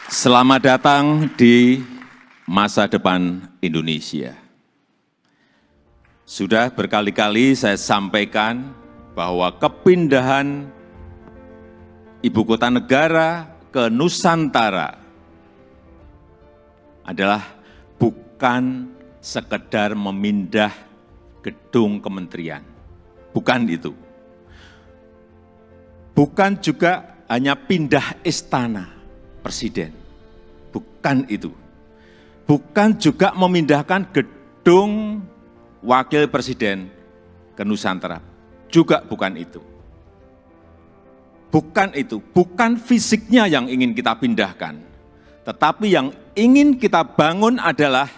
Selamat datang di masa depan Indonesia. Sudah berkali-kali saya sampaikan bahwa kepindahan ibu kota negara ke Nusantara adalah bukan sekedar memindah gedung kementerian. Bukan itu. Bukan juga hanya pindah istana presiden. Bukan itu. Bukan juga memindahkan gedung wakil presiden ke Nusantara. Juga bukan itu. Bukan itu. Bukan fisiknya yang ingin kita pindahkan. Tetapi yang ingin kita bangun adalah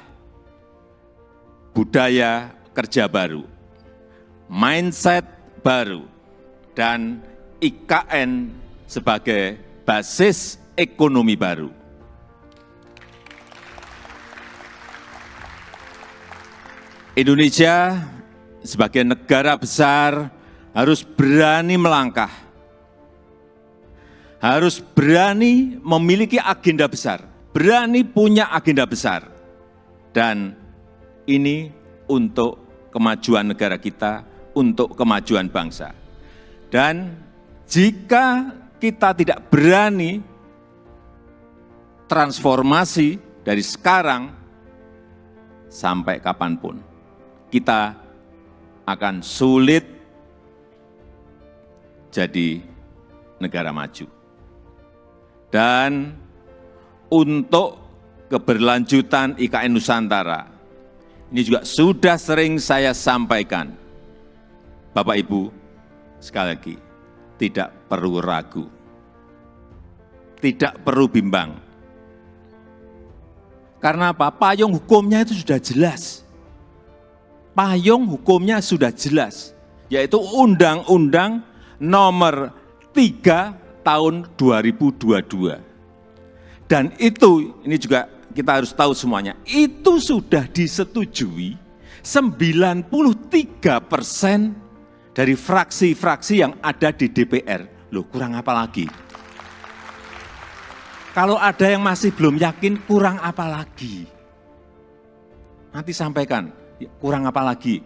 budaya kerja baru, mindset baru, dan IKN sebagai basis ekonomi baru. Indonesia sebagai negara besar harus berani melangkah, harus berani memiliki agenda besar, berani punya agenda besar. Dan ini untuk kemajuan negara kita, untuk kemajuan bangsa. Dan jika kita tidak berani transformasi dari sekarang sampai kapanpun, kita akan sulit jadi negara maju. Dan untuk keberlanjutan IKN Nusantara, ini juga sudah sering saya sampaikan, Bapak Ibu, sekali lagi, tidak perlu ragu, tidak perlu bimbang. Karena apa? Payung hukumnya itu sudah jelas. Payung hukumnya sudah jelas, yaitu Undang-Undang Nomor 3 Tahun 2022. Dan itu, ini juga kita harus tahu semuanya, itu sudah disetujui 93% dari fraksi-fraksi yang ada di DPR. Loh, kurang apa lagi? Kalau ada yang masih belum yakin, kurang apa lagi? Nanti sampaikan, kurang apa lagi?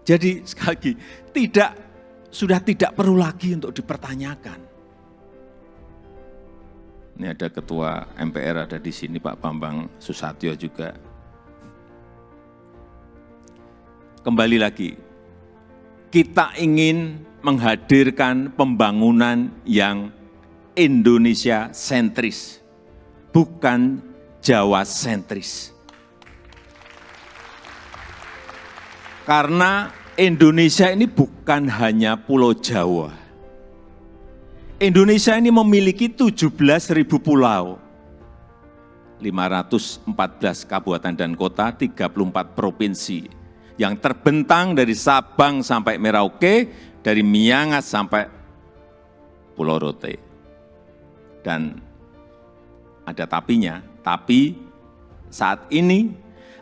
Jadi sekali lagi, sudah tidak perlu lagi untuk dipertanyakan. Ini ada Ketua MPR ada di sini, Pak Bambang Susatyo juga. Kembali lagi, kita ingin menghadirkan pembangunan yang Indonesia sentris, bukan Jawa sentris. Karena Indonesia ini bukan hanya Pulau Jawa. Indonesia ini memiliki 17.000 pulau, 514 kabupaten dan kota, 34 provinsi, yang terbentang dari Sabang sampai Merauke, dari Miangas sampai Pulau Rote. Dan ada tapinya, tapi saat ini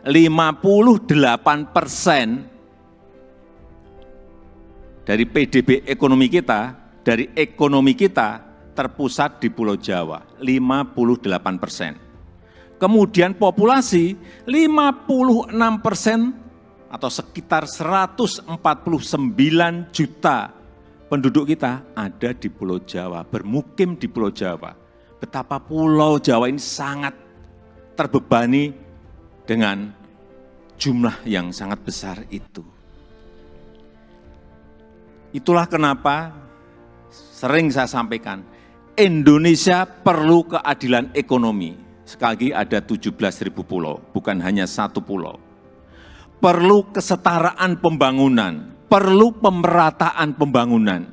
58% dari PDB ekonomi kita, dari ekonomi kita terpusat di Pulau Jawa, 58%. Kemudian populasi 56% atau sekitar 149 juta penduduk kita ada di Pulau Jawa, bermukim di Pulau Jawa. Betapa Pulau Jawa ini sangat terbebani dengan jumlah yang sangat besar itu. Itulah kenapa sering saya sampaikan, Indonesia perlu keadilan ekonomi. Sekali lagi ada 17.000 pulau, bukan hanya satu pulau. Perlu kesetaraan pembangunan, perlu pemerataan pembangunan.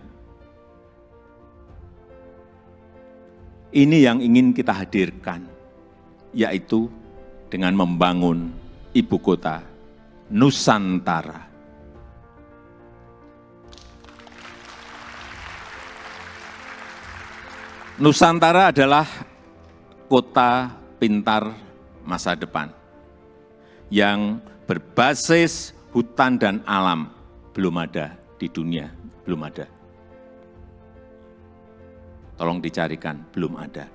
Ini yang ingin kita hadirkan, yaitu dengan membangun ibu kota Nusantara. Nusantara adalah kota pintar masa depan yang berbasis hutan dan alam. Belum ada di dunia, belum ada. Tolong dicarikan, belum ada.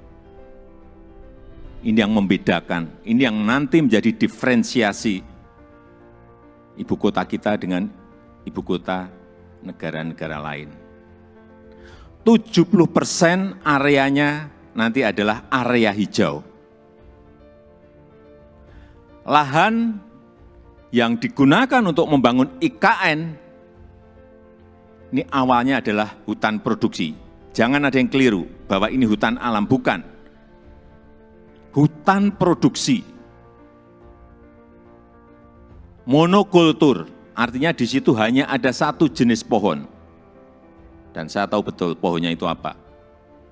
Ini yang membedakan, ini yang nanti menjadi diferensiasi ibu kota kita dengan ibu kota negara-negara lain. 70% areanya nanti adalah area hijau. Lahan yang digunakan untuk membangun IKN, ini awalnya adalah hutan produksi. Jangan ada yang keliru bahwa ini hutan alam, bukan. Hutan produksi. Monokultur, artinya di situ hanya ada satu jenis pohon. Dan saya tahu betul pohonnya itu apa.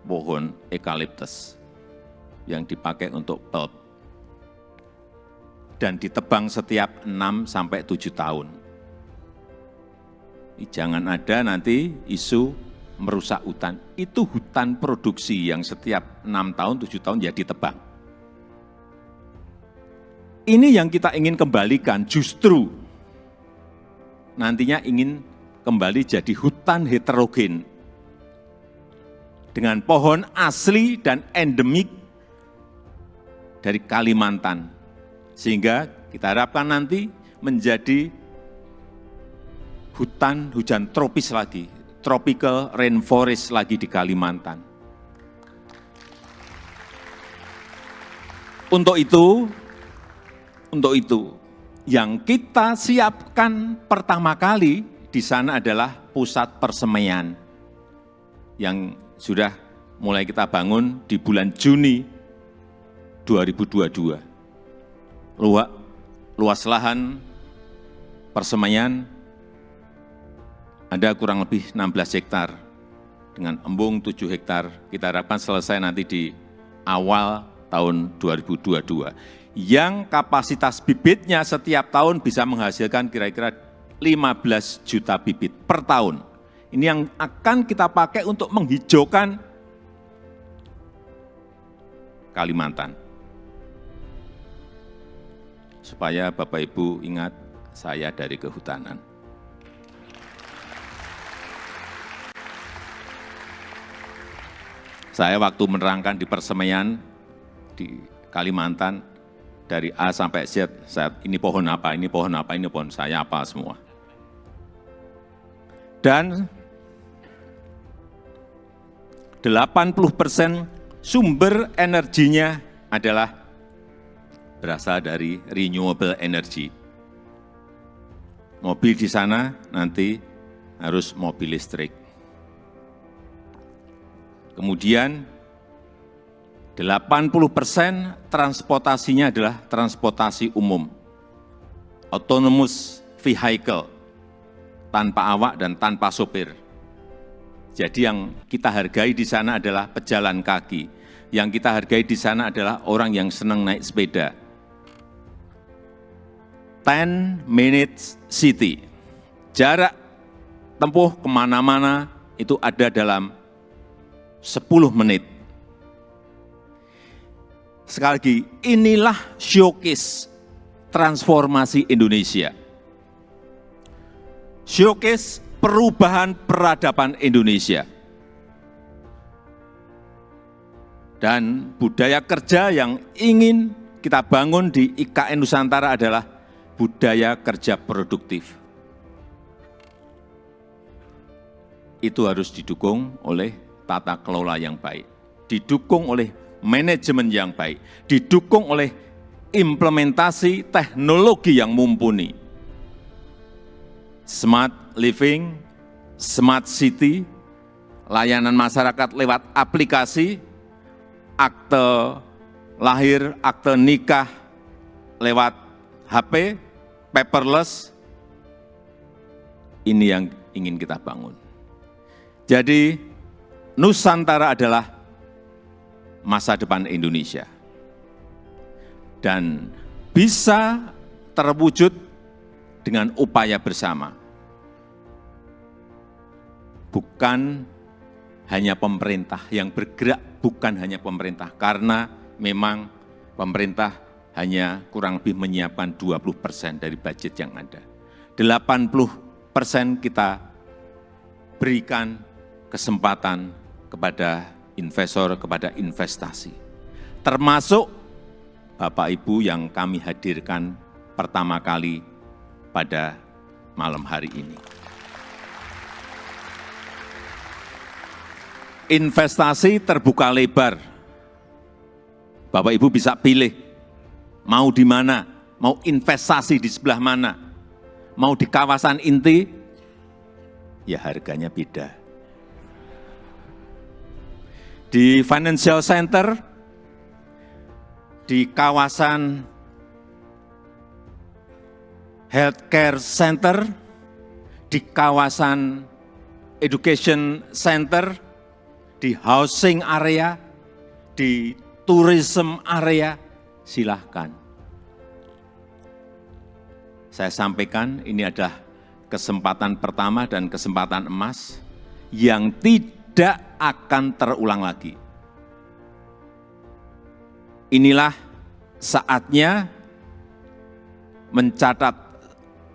Pohon eukaliptus yang dipakai untuk pulp. Dan ditebang setiap 6-7 tahun. Jangan ada nanti isu merusak hutan. Itu hutan produksi yang setiap 6 tahun, 7 tahun ya ditebang. Ini yang kita ingin kembalikan, justru nantinya ingin kembali jadi hutan heterogen dengan pohon asli dan endemik dari Kalimantan. Sehingga kita harapkan nanti menjadi hutan hujan tropis lagi, tropical rainforest lagi di Kalimantan. Untuk itu, yang kita siapkan pertama kali di sana adalah pusat persemaian yang sudah mulai kita bangun di bulan Juni 2022. Luas lahan persemaian ada kurang lebih 16 hektar dengan embung 7 hektar. Kita harapkan selesai nanti di awal tahun 2022. Yang kapasitas bibitnya setiap tahun bisa menghasilkan kira-kira 15 juta bibit per tahun. Ini yang akan kita pakai untuk menghijaukan Kalimantan. Supaya Bapak Ibu ingat, saya dari kehutanan. Saya waktu menerangkan di persemaian di Kalimantan, dari A sampai Z, ini pohon apa, ini pohon apa, ini pohon saya apa semua. Dan 80% sumber energinya adalah berasal dari renewable energy. Mobil di sana nanti harus mobil listrik. Kemudian 80% transportasinya adalah transportasi umum, autonomous vehicle, tanpa awak dan tanpa sopir. Jadi yang kita hargai di sana adalah pejalan kaki, yang kita hargai di sana adalah orang yang senang naik sepeda. 10 minutes city, jarak tempuh kemana-mana itu ada dalam 10 menit. Sekali lagi, inilah showcase transformasi Indonesia. Showcase perubahan peradaban Indonesia. Dan budaya kerja yang ingin kita bangun di IKN Nusantara adalah budaya kerja produktif. Itu harus didukung oleh tata kelola yang baik, didukung oleh manajemen yang baik, didukung oleh implementasi teknologi yang mumpuni. Smart living, smart city, layanan masyarakat lewat aplikasi, akte lahir, akte nikah lewat HP, paperless, ini yang ingin kita bangun. Jadi Nusantara adalah masa depan Indonesia. Dan bisa terwujud dengan upaya bersama. Bukan hanya pemerintah yang bergerak, bukan hanya pemerintah. Karena memang pemerintah hanya kurang lebih menyiapkan 20% dari budget yang ada. 80% kita berikan kesempatan kepada investor, kepada investasi. Termasuk Bapak Ibu yang kami hadirkan pertama kali pada malam hari ini. Investasi terbuka lebar. Bapak Ibu bisa pilih mau di mana, mau investasi di sebelah mana, mau di kawasan inti, ya harganya beda. Di financial center, di kawasan healthcare center, di kawasan education center, di housing area, di tourism area, silahkan. Saya sampaikan ini adalah kesempatan pertama dan kesempatan emas yang tidak akan terulang lagi. Inilah saatnya mencatat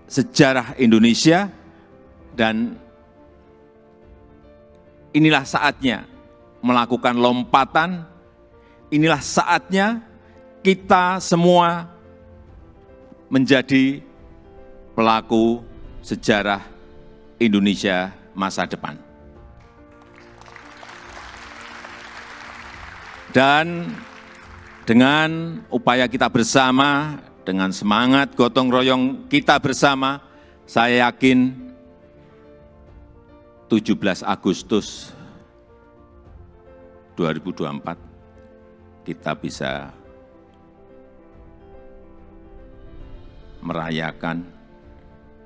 sejarah Indonesia dan inilah saatnya melakukan lompatan, inilah saatnya kita semua menjadi pelaku sejarah Indonesia masa depan. Dan dengan upaya kita bersama, dengan semangat gotong royong kita bersama, saya yakin 17 Agustus 2024 kita bisa merayakan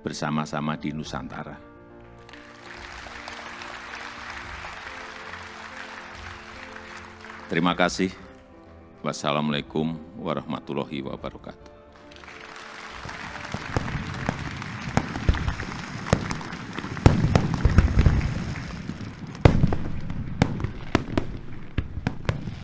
bersama-sama di Nusantara. Terima kasih. Wassalamualaikum warahmatullahi wabarakatuh.